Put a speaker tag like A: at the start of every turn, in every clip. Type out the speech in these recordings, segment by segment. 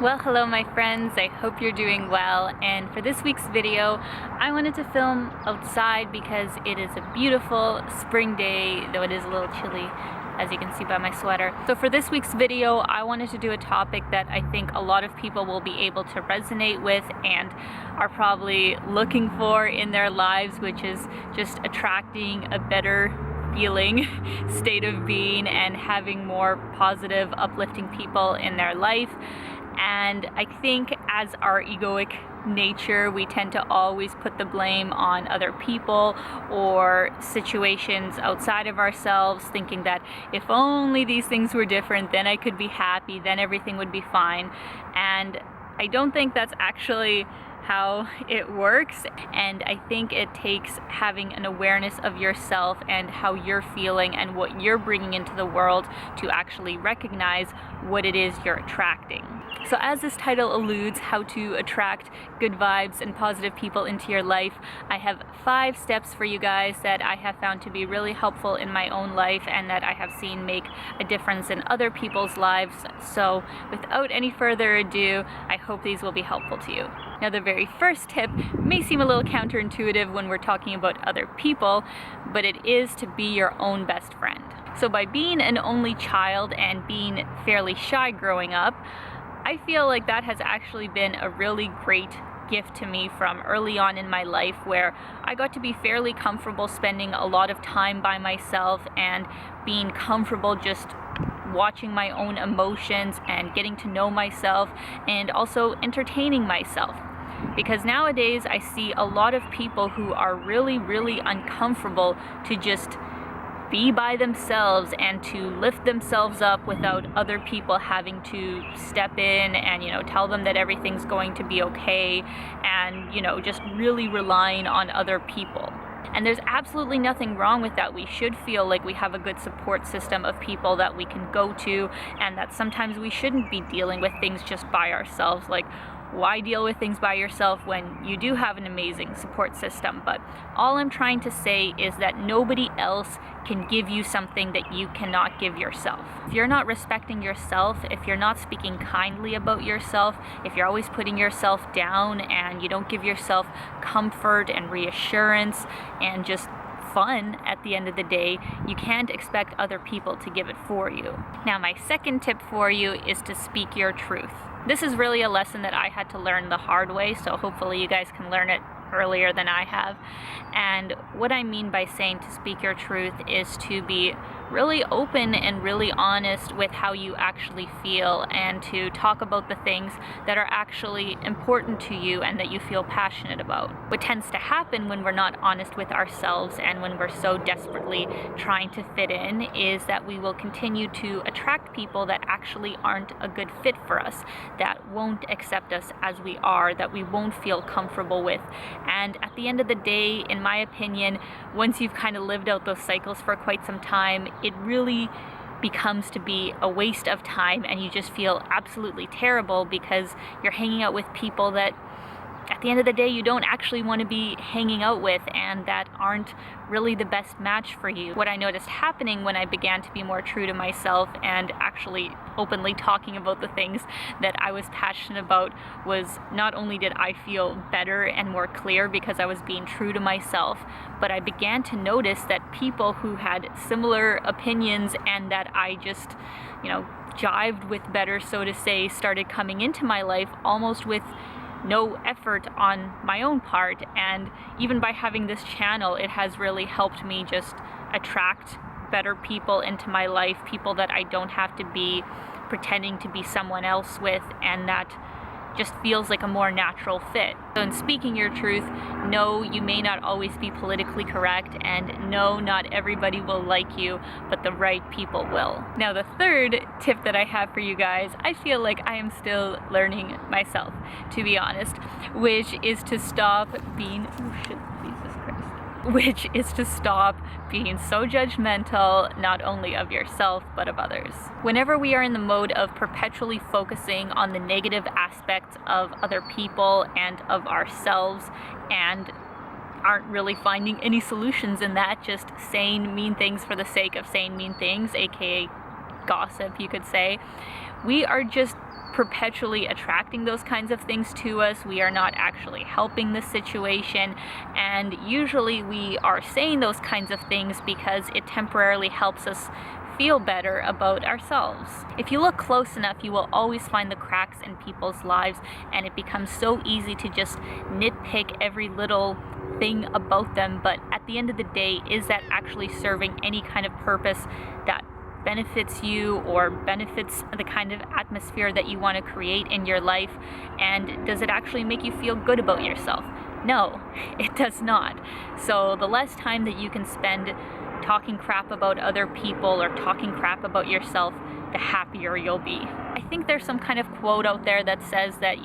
A: Well, hello my friends, I hope you're doing well, and for this week's video I wanted to film outside because it is a beautiful spring day, though it is a little chilly as you can see by my sweater. So for this week's video I wanted to do a topic that I think a lot of people will be able to resonate with and are probably looking for in their lives, which is just attracting a better feeling state of being and having more positive, uplifting people in their life. And I think as our egoic nature, we tend to always put the blame on other people or situations outside of ourselves, thinking that if only these things were different, then I could be happy, then everything would be fine. And I don't think that's actually how it works, and I think it takes having an awareness of yourself and how you're feeling and what you're bringing into the world to actually recognize what it is you're attracting. So as this title alludes, how to attract good vibes and positive people into your life, I have 5 steps for you guys that I have found to be really helpful in my own life and that I have seen make a difference in other people's lives. So without any further ado, I hope these will be helpful to you. Now, the very first tip may seem a little counterintuitive when we're talking about other people, but it is to be your own best friend. So by being an only child and being fairly shy growing up, I feel like that has actually been a really great gift to me from early on in my life, where I got to be fairly comfortable spending a lot of time by myself and being comfortable just watching my own emotions and getting to know myself and also entertaining myself. Because nowadays I see a lot of people who are really uncomfortable to just be by themselves and to lift themselves up without other people having to step in and tell them that everything's going to be okay, and just really relying on other people. And there's absolutely nothing wrong with that. We should feel like we have a good support system of people that we can go to, and that sometimes we shouldn't be dealing with things just by ourselves. Like, why deal with things by yourself when you do have an amazing support system? But all I'm trying to say is that nobody else can give you something that you cannot give yourself. If you're not respecting yourself, if you're not speaking kindly about yourself, if you're always putting yourself down and you don't give yourself comfort and reassurance and just fun at the end of the day, you can't expect other people to give it for you. Now, my second tip for you is to speak your truth. This is really a lesson that I had to learn the hard way, so hopefully you guys can learn it earlier than I have. And what I mean by saying to speak your truth is to be really open and really honest with how you actually feel, and to talk about the things that are actually important to you and that you feel passionate about. What tends to happen when we're not honest with ourselves and when we're so desperately trying to fit in is that we will continue to attract people that actually aren't a good fit for us, that won't accept us as we are, that we won't feel comfortable with. And at the end of the day, in my opinion, once you've kind of lived out those cycles for quite some time, it really becomes to be a waste of time, and you just feel absolutely terrible because you're hanging out with people that at the end of the day you don't actually want to be hanging out with and that aren't really the best match for you. What I noticed happening when I began to be more true to myself and actually openly talking about the things that I was passionate about was not only did I feel better and more clear because I was being true to myself, but I began to notice that people who had similar opinions and that I just, jived with better, so to say, started coming into my life almost with no effort on my own part. And even by having this channel, it has really helped me just attract better people into my life, people that I don't have to be pretending to be someone else with, and that just feels like a more natural fit. So in speaking your truth, no, you may not always be politically correct, and no, not everybody will like you, but the right people will. Now, the third tip that I have for you guys, I feel like I am still learning myself, to be honest, which is to stop being, which is to stop being so judgmental, not only of yourself, but of others. Whenever we are in the mode of perpetually focusing on the negative aspects of other people and of ourselves, and aren't really finding any solutions in that, just saying mean things for the sake of saying mean things, aka gossip, you could say, we are just perpetually attracting those kinds of things to us. We are not actually helping the situation, and usually we are saying those kinds of things because it temporarily helps us feel better about ourselves. If you look close enough, you will always find the cracks in people's lives, and it becomes so easy to just nitpick every little thing about them. But at the end of the day, is that actually serving any kind of purpose that benefits you or benefits the kind of atmosphere that you want to create in your life? And does it actually make you feel good about yourself? No, it does not. So the less time that you can spend talking crap about other people or talking crap about yourself, the happier you'll be. I think there's some kind of quote out there that says that,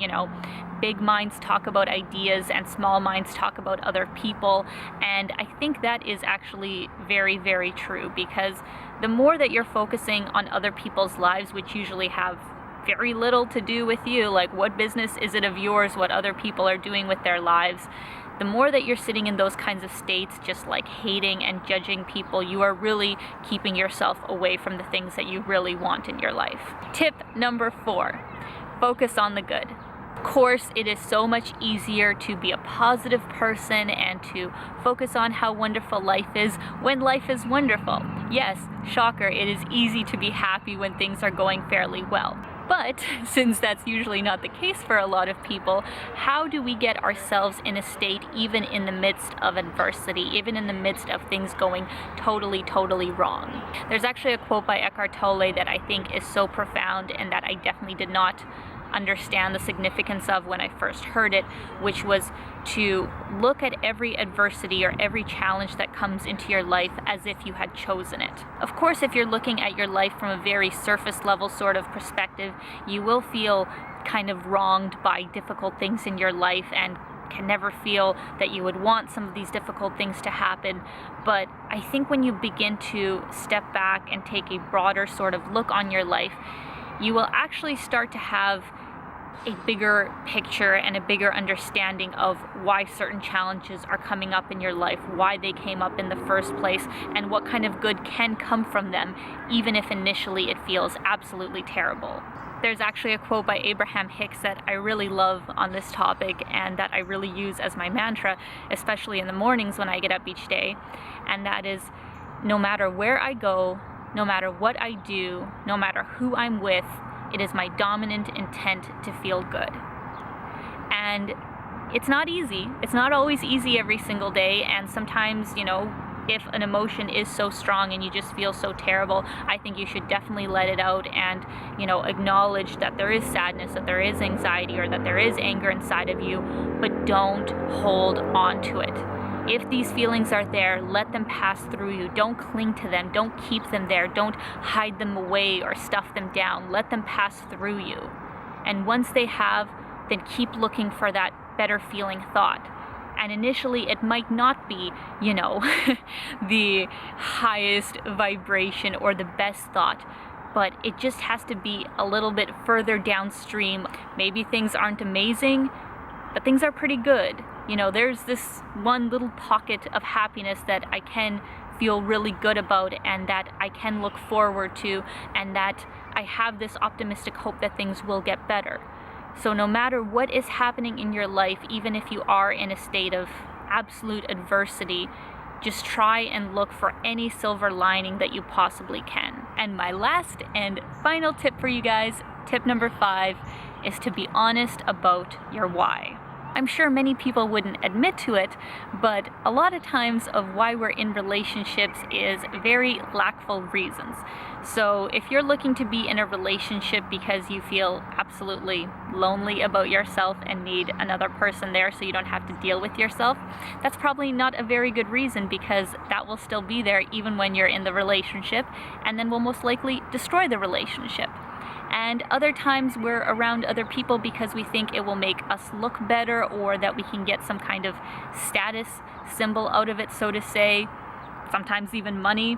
A: big minds talk about ideas and small minds talk about other people. And I think that is actually very, very true, because the more that you're focusing on other people's lives, which usually have very little to do with you, like what business is it of yours what other people are doing with their lives, the more that you're sitting in those kinds of states, just like hating and judging people, you are really keeping yourself away from the things that you really want in your life. Tip number 4, focus on the good. Of course, it is so much easier to be a positive person and to focus on how wonderful life is when life is wonderful. Yes, shocker, it is easy to be happy when things are going fairly well. But since that's usually not the case for a lot of people, how do we get ourselves in a state even in the midst of adversity, even in the midst of things going totally, totally wrong? There's actually a quote by Eckhart Tolle that I think is so profound and that I definitely did not understand the significance of when I first heard it, which was to look at every adversity or every challenge that comes into your life as if you had chosen it. Of course, if you're looking at your life from a very surface level sort of perspective, you will feel kind of wronged by difficult things in your life and can never feel that you would want some of these difficult things to happen. But I think when you begin to step back and take a broader sort of look on your life, you will actually start to have a bigger picture and a bigger understanding of why certain challenges are coming up in your life, why they came up in the first place, and what kind of good can come from them, even if initially it feels absolutely terrible. There's actually a quote by Abraham Hicks that I really love on this topic and that I really use as my mantra, especially in the mornings when I get up each day, and that is, no matter where I go, no matter what I do, no matter who I'm with, it is my dominant intent to feel good. And it's not easy. It's not always easy every single day. And sometimes, if an emotion is so strong and you just feel so terrible, I think you should definitely let it out and, acknowledge that there is sadness, that there is anxiety, or that there is anger inside of you, but don't hold on to it. If these feelings are there, let them pass through you. Don't cling to them. Don't keep them there. Don't hide them away or stuff them down. Let them pass through you. And once they have, then keep looking for that better feeling thought. And initially, it might not be, the highest vibration or the best thought, but it just has to be a little bit further downstream. Maybe things aren't amazing, but things are pretty good. There's this one little pocket of happiness that I can feel really good about and that I can look forward to, and that I have this optimistic hope that things will get better. So no matter what is happening in your life, even if you are in a state of absolute adversity, just try and look for any silver lining that you possibly can. And my last and final tip for you guys, tip number 5, is to be honest about your why. I'm sure many people wouldn't admit to it, but a lot of times of why we're in relationships is very lackful reasons. So if you're looking to be in a relationship because you feel absolutely lonely about yourself and need another person there so you don't have to deal with yourself, that's probably not a very good reason, because that will still be there even when you're in the relationship, and then will most likely destroy the relationship. And other times we're around other people because we think it will make us look better, or that we can get some kind of status symbol out of it, so to say, sometimes even money.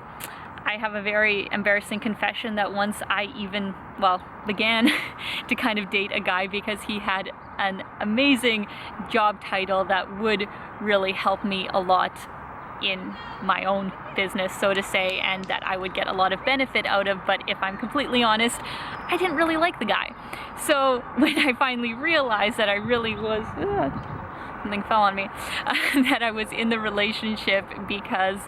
A: I have a very embarrassing confession that once I even, began to kind of date a guy because he had an amazing job title that would really help me a lot in my own business, so to say, and that I would get a lot of benefit out of. But if I'm completely honest, I didn't really like the guy. So when I finally realized that I really was, something fell on me, that I was in the relationship because,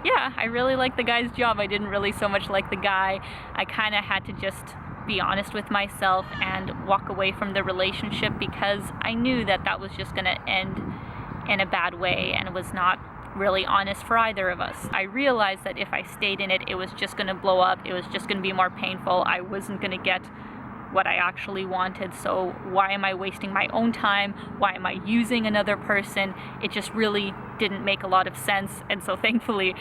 A: yeah, I really liked the guy's job. I didn't really so much like the guy. I kind of had to just be honest with myself and walk away from the relationship because I knew that that was just going to end in a bad way, and it was not really honest for either of us. I realized that if I stayed in it, it was just going to blow up. It was just going to be more painful. I wasn't going to get what I actually wanted. So why am I wasting my own time? Why am I using another person? It just really didn't make a lot of sense. And so thankfully,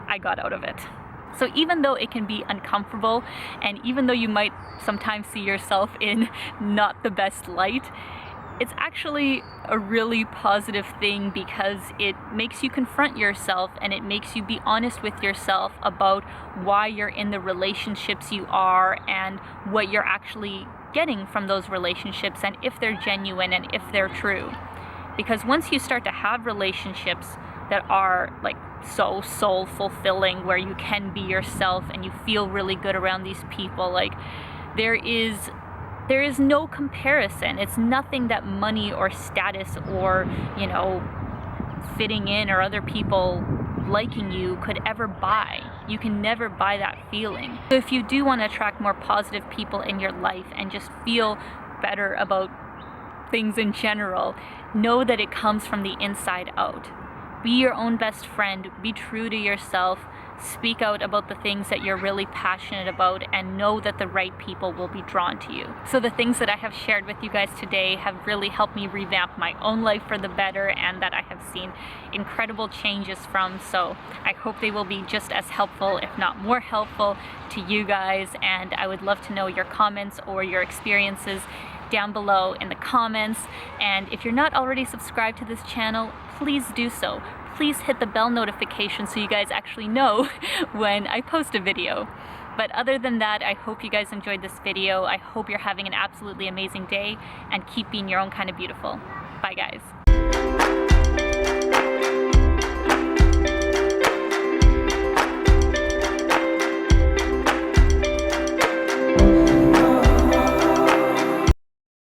A: I got out of it. So even though it can be uncomfortable, and even though you might sometimes see yourself in not the best light, it's actually a really positive thing because it makes you confront yourself, and it makes you be honest with yourself about why you're in the relationships you are and what you're actually getting from those relationships, and if they're genuine and if they're true. Because once you start to have relationships that are like so soul fulfilling, where you can be yourself and you feel really good around these people, like there is no comparison. It's nothing that money or status or, you know, fitting in or other people liking you could ever buy. You can never buy that feeling. So if you do want to attract more positive people in your life and just feel better about things in general, know that it comes from the inside out. Be your own best friend, be true to yourself, speak out about the things that you're really passionate about, and know that the right people will be drawn to you. So the things that I have shared with you guys today have really helped me revamp my own life for the better, and that I have seen incredible changes from. So I hope they will be just as helpful, if not more helpful, to you guys. And I would love to know your comments or your experiences down below in the comments. And if you're not already subscribed to this channel, please do so. Please hit the bell notification so you guys actually know when I post a video. But other than that, I hope you guys enjoyed this video. I hope you're having an absolutely amazing day, and keep being your own kind of beautiful. Bye guys.